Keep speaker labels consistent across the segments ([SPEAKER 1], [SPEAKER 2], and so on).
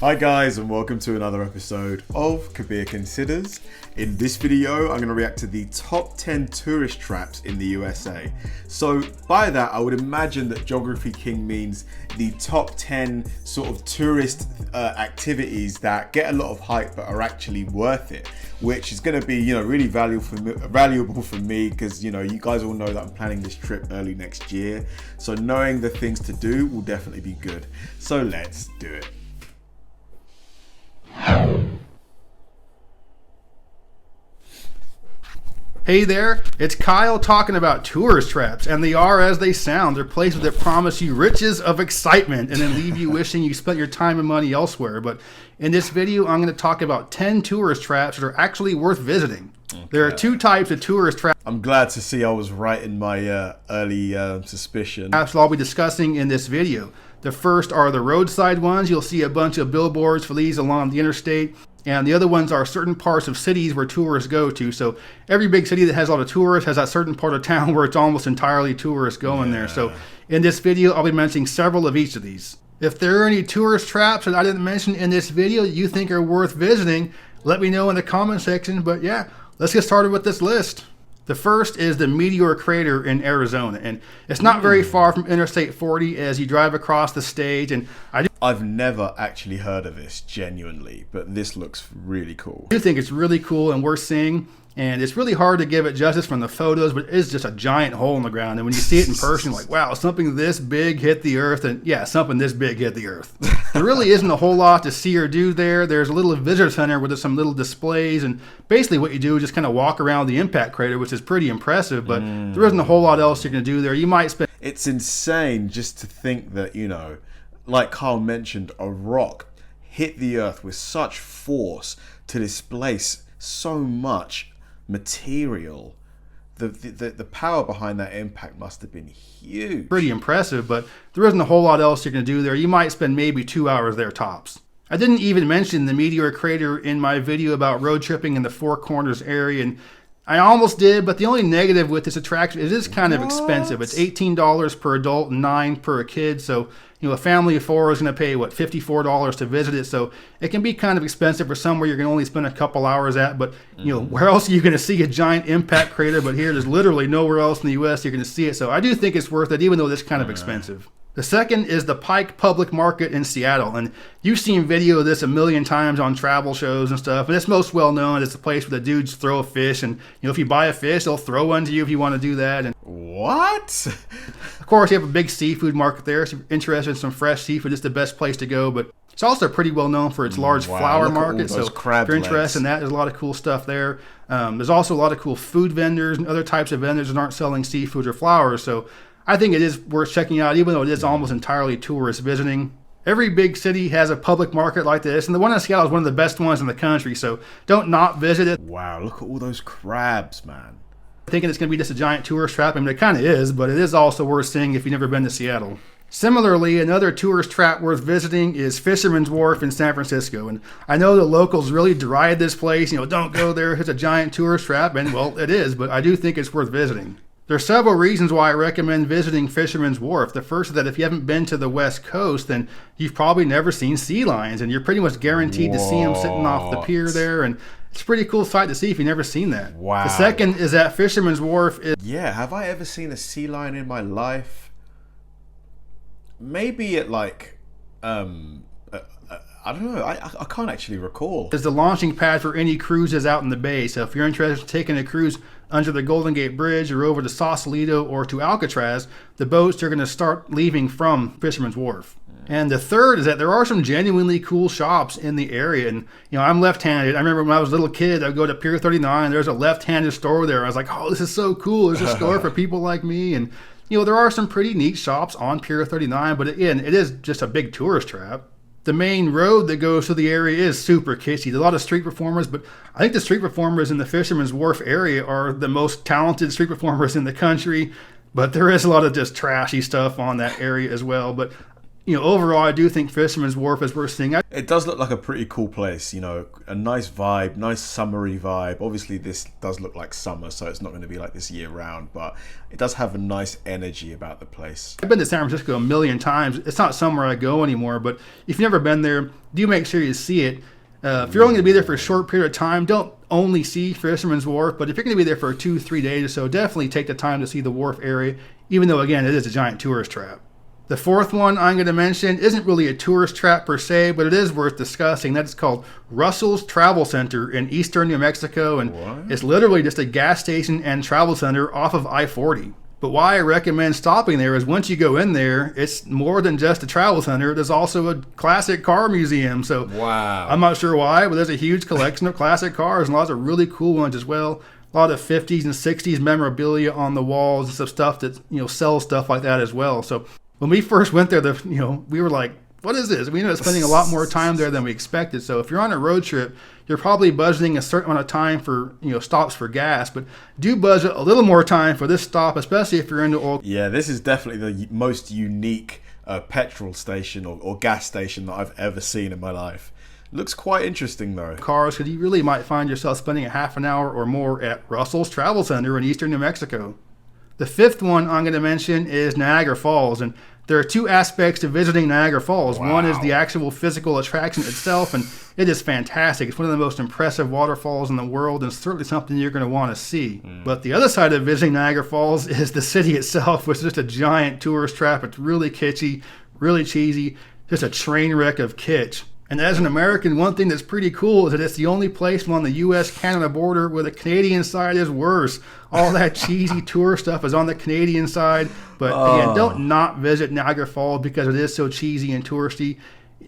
[SPEAKER 1] Hi guys, and welcome to another episode of Kabir Considers. In this video, I'm going to react to the top 10 tourist traps in the USA. So by that, I would imagine that Geography King means the top 10 sort of tourist activities that get a lot of hype but are actually worth it, which is going to be, really valuable for me because, you guys all know that I'm planning this trip early next year. So knowing the things to do will definitely be good. So let's do it.
[SPEAKER 2] Hey there, it's Kyle talking about tourist traps, and they are as they sound. They're places that promise you riches of excitement and then leave you wishing you spent your time and money elsewhere. But in this video, I'm going to talk about 10 tourist traps that are actually worth visiting. Okay. There are two types of tourist traps.
[SPEAKER 1] I'm glad to see I was right in my early suspicion.
[SPEAKER 2] That's what I'll be discussing in this video. The first are the roadside ones. You'll see a bunch of billboards for these along the interstate. And the other ones are certain parts of cities where tourists go to. So every big city that has a lot of tourists has that certain part of town where it's almost entirely tourists going there. So in this video, I'll be mentioning several of each of these. If there are any tourist traps that I didn't mention in this video that you think are worth visiting, let me know in the comment section. But yeah, let's get started with this list. The first is the Meteor Crater in Arizona, and it's not very far from Interstate 40 as you drive across the stage. And
[SPEAKER 1] I've never actually heard of this, genuinely, but this looks really cool.
[SPEAKER 2] I do think it's really cool and worth seeing, and it's really hard to give it justice from the photos, but it is just a giant hole in the ground. And when you see it in person, like, wow, something this big hit the earth, and yeah, something this big hit the earth. There really isn't a whole lot to see or do there. There's a little visitor center with some little displays, and basically what you do is just kind of walk around the impact crater, which is pretty impressive, but there isn't a whole lot else you can do there. You might spend...
[SPEAKER 1] It's insane just to think that, like Carl mentioned, a rock hit the earth with such force to displace so much material. The power behind that impact must have been huge.
[SPEAKER 2] Pretty impressive, but there isn't a whole lot else you can do there. You might spend maybe 2 hours there tops. I didn't even mention the Meteor Crater in my video about road tripping in the Four Corners area, and I almost did, but the only negative with this attraction, it is kind of expensive. It's $18 per adult and $9 per kid, so a family of four is going to pay, $54 to visit it, so it can be kind of expensive for somewhere you're going to only spend a couple hours at, but, where else are you going to see a giant impact crater? But here, there's literally nowhere else in the U.S. you're going to see it, so I do think it's worth it, even though it's kind of expensive. The second is the Pike Public Market in Seattle, and you've seen video of this a million times on travel shows and stuff, and it's most well known. It's a place where the dudes throw a fish, and if you buy a fish, they'll throw one to you if you want to do that. And
[SPEAKER 1] what?
[SPEAKER 2] Of course, you have a big seafood market there, so if you're interested in some fresh seafood, it's the best place to go, but it's also pretty well known for its large flower market, so if you're interested in that, there's a lot of cool stuff there. There's also a lot of cool food vendors and other types of vendors that aren't selling seafood or flowers, so I think it is worth checking out, even though it is almost entirely tourist visiting. Every big city has a public market like this, and the one in Seattle is one of the best ones in the country, so don't not visit it.
[SPEAKER 1] Wow, look at all those crabs, man.
[SPEAKER 2] Thinking it's going to be just a giant tourist trap. I mean, it kind of is, but it is also worth seeing if you've never been to Seattle. Similarly, another tourist trap worth visiting is Fishermans Wharf in San Francisco, and I know the locals really deride this place. Don't go there, it's a giant tourist trap, and well, it is, but I do think it's worth visiting. There are several reasons why I recommend visiting Fisherman's Wharf. The first is that if you haven't been to the West Coast, then you've probably never seen sea lions, and you're pretty much guaranteed to see them sitting off the pier there, and it's a pretty cool sight to see if you've never seen that.
[SPEAKER 1] Wow.
[SPEAKER 2] The second is that Fisherman's Wharf is...
[SPEAKER 1] Yeah, have I ever seen a sea lion in my life? Maybe at I don't know, I can't actually recall.
[SPEAKER 2] Is the launching pad for any cruises out in the bay, so if you're interested in taking a cruise under the Golden Gate Bridge or over to Sausalito or to Alcatraz, the boats are going to start leaving from Fisherman's Wharf. And the third is that there are some genuinely cool shops in the area. And, I'm left-handed. I remember when I was a little kid, I'd go to Pier 39. There's a left-handed store there. I was like, oh, this is so cool. There's a store for people like me. And, there are some pretty neat shops on Pier 39. But again, it is just a big tourist trap. The main road that goes through the area is super kitschy. There's a lot of street performers, but I think the street performers in the Fisherman's Wharf area are the most talented street performers in the country. But there is a lot of just trashy stuff on that area as well. But overall, I do think Fisherman's Wharf is worth seeing.
[SPEAKER 1] It does look like a pretty cool place, a nice vibe, nice summery vibe. Obviously, this does look like summer, so it's not going to be like this year round, but it does have a nice energy about the place.
[SPEAKER 2] I've been to San Francisco a million times. It's not somewhere I go anymore, but if you've never been there, do make sure you see it. If you're only going to be there for a short period of time, don't only see Fisherman's Wharf, but if you're going to be there for 2-3 days or so, definitely take the time to see the wharf area, even though, again, it is a giant tourist trap. The fourth one I'm going to mention isn't really a tourist trap per se, but it is worth discussing. That's called Russell's Travel Center in eastern New Mexico, and it's literally just a gas station and travel center off of I-40. But why I recommend stopping there is once you go in there, it's more than just a travel center. There's also a classic car museum. So
[SPEAKER 1] wow.
[SPEAKER 2] I'm not sure why, but there's a huge collection of classic cars and lots of really cool ones as well. A lot of 50s and 60s memorabilia on the walls and some stuff that sells stuff like that as well. So when we first went there, we were like, what is this? We ended up spending a lot more time there than we expected. So if you're on a road trip, you're probably budgeting a certain amount of time for stops for gas, but do budget a little more time for this stop, especially if you're into oil.
[SPEAKER 1] Yeah, this is definitely the most unique petrol station or gas station that I've ever seen in my life. Looks quite interesting though.
[SPEAKER 2] Cars, because you really might find yourself spending a half an hour or more at Russell's Travel Center in eastern New Mexico. The fifth one I'm going to mention is Niagara Falls, and there are two aspects to visiting Niagara Falls.
[SPEAKER 1] Wow.
[SPEAKER 2] One is the actual physical attraction itself, and it is fantastic. It's one of the most impressive waterfalls in the world, and certainly something you're going to want to see. But the other side of visiting Niagara Falls is the city itself, which is just a giant tourist trap. It's really kitschy, really cheesy, just a train wreck of kitsch. And as an American, one thing that's pretty cool is that it's the only place on the U.S.-Canada border where the Canadian side is worse. All that cheesy tourist stuff is on the Canadian side. But again, don't not visit Niagara Falls because it is so cheesy and touristy.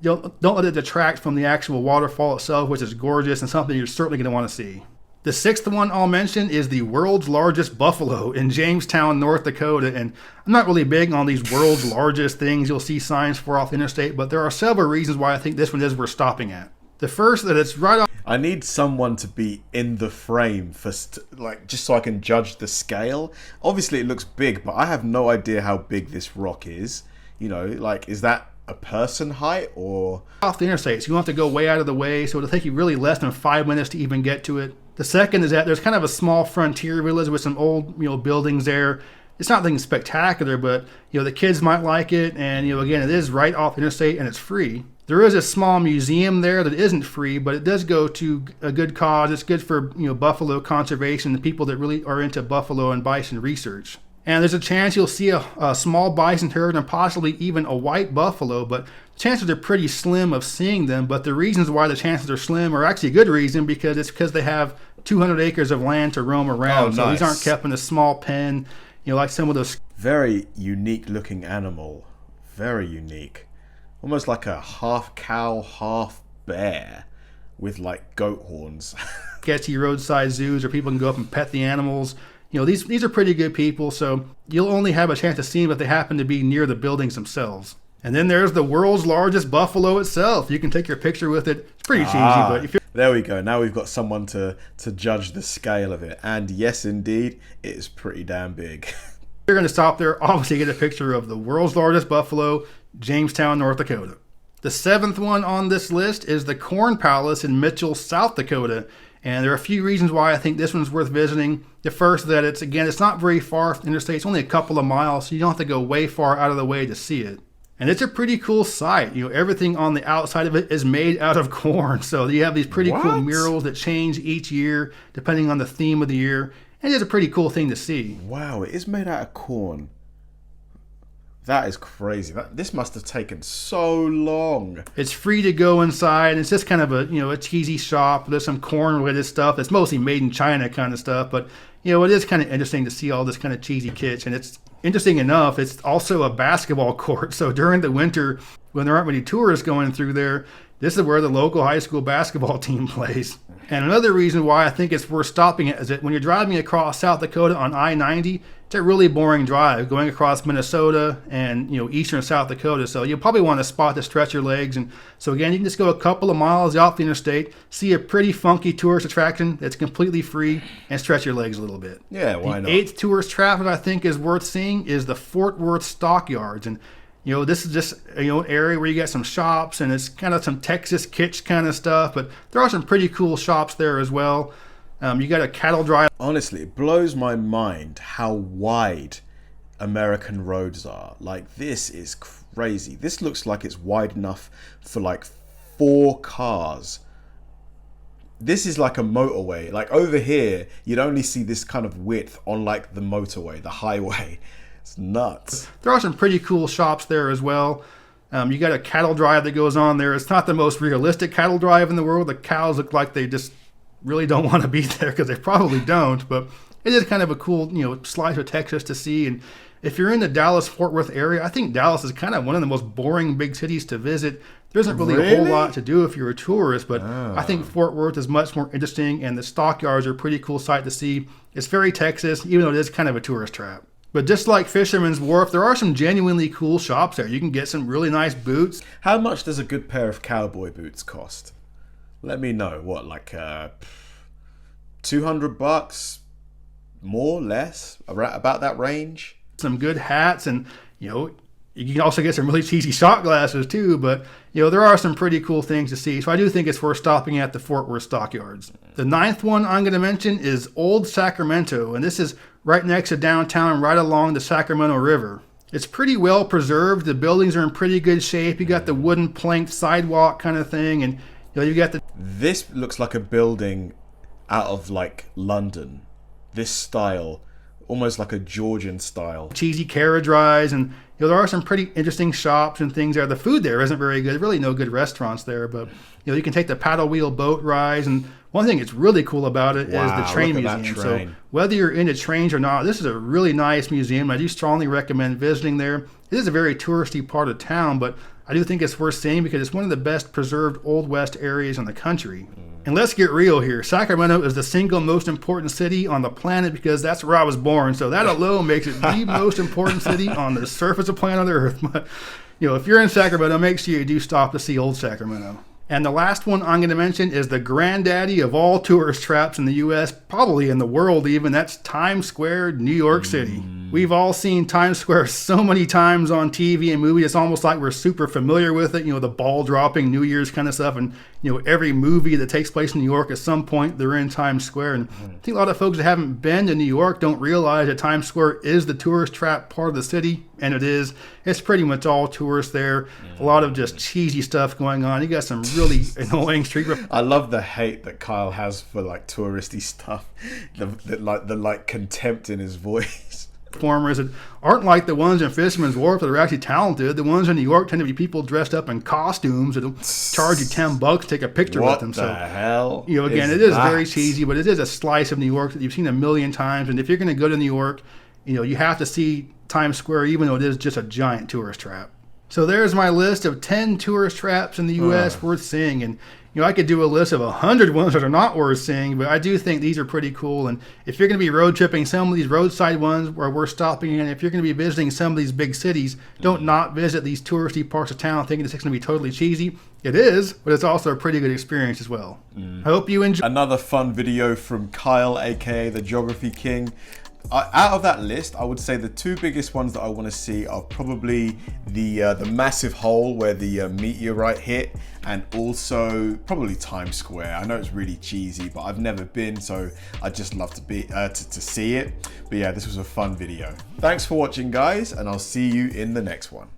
[SPEAKER 2] Don't let it detract from the actual waterfall itself, which is gorgeous and something you're certainly going to want to see. The sixth one I'll mention is the world's largest buffalo in Jamestown, North Dakota. And I'm not really big on these world's largest things you'll see signs for off the interstate, but there are several reasons why I think this one is worth stopping at. The first, that it's right off.
[SPEAKER 1] I need someone to be in the frame for just so I can judge the scale. Obviously it looks big, but I have no idea how big this rock is. Is that a person height or
[SPEAKER 2] off the interstate? So you don't have to go way out of the way, so it'll take you really less than 5 minutes to even get to it. The second is that there's kind of a small frontier village with some old buildings there. It's not nothing spectacular, but the kids might like it, and again, it is right off the interstate and it's free. There is a small museum there that isn't free, but it does go to a good cause. It's good for buffalo conservation, the people that really are into buffalo and bison research. And there's a chance you'll see a small bison herd and possibly even a white buffalo, but chances are pretty slim of seeing them. But the reasons why the chances are slim are actually a good reason, because they have 200 acres of land to roam around.
[SPEAKER 1] Oh,
[SPEAKER 2] so
[SPEAKER 1] nice.
[SPEAKER 2] These aren't kept in a small pen, like some of those.
[SPEAKER 1] Very unique looking animal. Very unique. Almost like a half cow, half bear with goat horns.
[SPEAKER 2] Sketchy roadside zoos where people can go up and pet the animals. These are pretty good people, so you'll only have a chance to see them if they happen to be near the buildings themselves. And then there's the world's largest buffalo itself. You can take your picture with it. It's pretty cheesy, but if you're...
[SPEAKER 1] There we go. Now we've got someone to judge the scale of it. And yes, indeed, it is pretty damn big.
[SPEAKER 2] You're going to stop there, obviously get a picture of the world's largest buffalo, Jamestown, North Dakota. The seventh one on this list is the Corn Palace in Mitchell, South Dakota. And there are a few reasons why I think this one's worth visiting. The first, that it's not very far from the interstate. It's only a couple of miles, so you don't have to go way far out of the way to see it. And it's a pretty cool sight. Everything on the outside of it is made out of corn. So you have these pretty cool murals that change each year depending on the theme of the year. And it's a pretty cool thing to see.
[SPEAKER 1] Wow, it is made out of corn. That is crazy. This must have taken so long.
[SPEAKER 2] It's free to go inside. It's just kind of a cheesy shop. There's some corn-related stuff. It's mostly made in China kind of stuff. But, it is kind of interesting to see all this kind of cheesy kitsch. And it's interesting enough, it's also a basketball court. So during the winter, when there aren't many tourists going through there, this is where the local high school basketball team plays. And another reason why I think it's worth stopping at is that when you're driving across South Dakota on I-90, it's a really boring drive going across Minnesota and eastern South Dakota. So you'll probably want a spot to stretch your legs. And so again, you can just go a couple of miles off the interstate, see a pretty funky tourist attraction that's completely free, and stretch your legs a little bit.
[SPEAKER 1] Yeah, why not?
[SPEAKER 2] The eighth tourist trap that I think is worth seeing is the Fort Worth Stockyards. And This is just area where you got some shops, and it's kind of some Texas kitsch kind of stuff, but there are some pretty cool shops there as well. You got a cattle drive.
[SPEAKER 1] Honestly, it blows my mind how wide American roads are. Like, this is crazy. This looks like it's wide enough for like 4 cars. This is like a motorway. Like, over here, you'd only see this kind of width on like the motorway, the highway. It's nuts.
[SPEAKER 2] There are some pretty cool shops there as well. You got a cattle drive that goes on there. It's not the most realistic cattle drive in the world. The cows look like they just really don't want to be there, because they probably don't. But it is kind of a cool, slice of Texas to see. And if you're in the Dallas-Fort Worth area, I think Dallas is kind of one of the most boring big cities to visit. There isn't really a whole lot to do if you're a tourist, but I think Fort Worth is much more interesting, and the stockyards are a pretty cool sight to see. It's very Texas, even though it is kind of a tourist trap. But just like Fisherman's Wharf, there are some genuinely cool shops there. You can get some really nice boots.
[SPEAKER 1] How much does a good pair of cowboy boots cost? Let me know. What, like $200? More, less? About that range?
[SPEAKER 2] Some good hats, and you can also get some really cheesy shot glasses too. But there are some pretty cool things to see. So I do think it's worth stopping at the Fort Worth stockyards. The 9th one I'm going to mention is Old Sacramento, and this is right next to downtown, right along the Sacramento River. It's pretty well preserved. The buildings are in pretty good shape. You got the wooden planked sidewalk kind of thing, and you got the.
[SPEAKER 1] This looks like a building out of like London. This style, almost like a Georgian style.
[SPEAKER 2] Cheesy carriage rides, and there are some pretty interesting shops and things there. The food there isn't very good. Really no good restaurants there, but you can take the paddle wheel boat rides. And one thing that's really cool about it is the train museum. So whether you're into trains or not, this is a really nice museum. I do strongly recommend visiting there. It is a very touristy part of town, but I do think it's worth seeing because it's one of the best preserved Old West areas in the country. And let's get real here. Sacramento is the single most important city on the planet because that's where I was born. So that alone makes it the most important city on the surface of planet Earth. But, if you're in Sacramento, make sure you do stop to see Old Sacramento. And the last one I'm going to mention is the granddaddy of all tourist traps in the U.S., probably in the world even. That's Times Square, New York City. We've all seen Times Square so many times on TV and movies. It's almost like we're super familiar with it, the ball dropping New Year's kind of stuff. And, every movie that takes place in New York, at some point, they're in Times Square. And I think a lot of folks that haven't been to New York don't realize that Times Square is the tourist trap part of the city. And it is. It's pretty much all tourists there. A lot of just cheesy stuff going on. You got some really annoying street.
[SPEAKER 1] I love the hate that Kyle has for like touristy stuff. The contempt in his voice.
[SPEAKER 2] Performers that aren't like the ones in Fisherman's Wharf that are actually talented. The ones in New York tend to be people dressed up in costumes that'll charge you $10 to take a picture with them.
[SPEAKER 1] What the hell?
[SPEAKER 2] Again, it is very cheesy, but it is a slice of New York that you've seen a million times. And if you're going to go to New York, you have to see Times Square, even though it is just a giant tourist trap. So there's my list of 10 tourist traps in the U.S. worth seeing. And, I could do a list of 100 ones that are not worth seeing, but I do think these are pretty cool. And if you're going to be road tripping some of these roadside ones where we're stopping in, if you're going to be visiting some of these big cities, don't not visit these touristy parts of town thinking it's going to be totally cheesy. It is, but it's also a pretty good experience as well. I hope you enjoy.
[SPEAKER 1] Another fun video from Kyle, aka the Geography King. Out of that list, I would say the 2 biggest ones that I want to see are probably the massive hole where the meteorite hit, and also probably Times Square. I know it's really cheesy, but I've never been, so I'd just love to see it. But yeah, this was a fun video. Thanks for watching, guys, and I'll see you in the next one.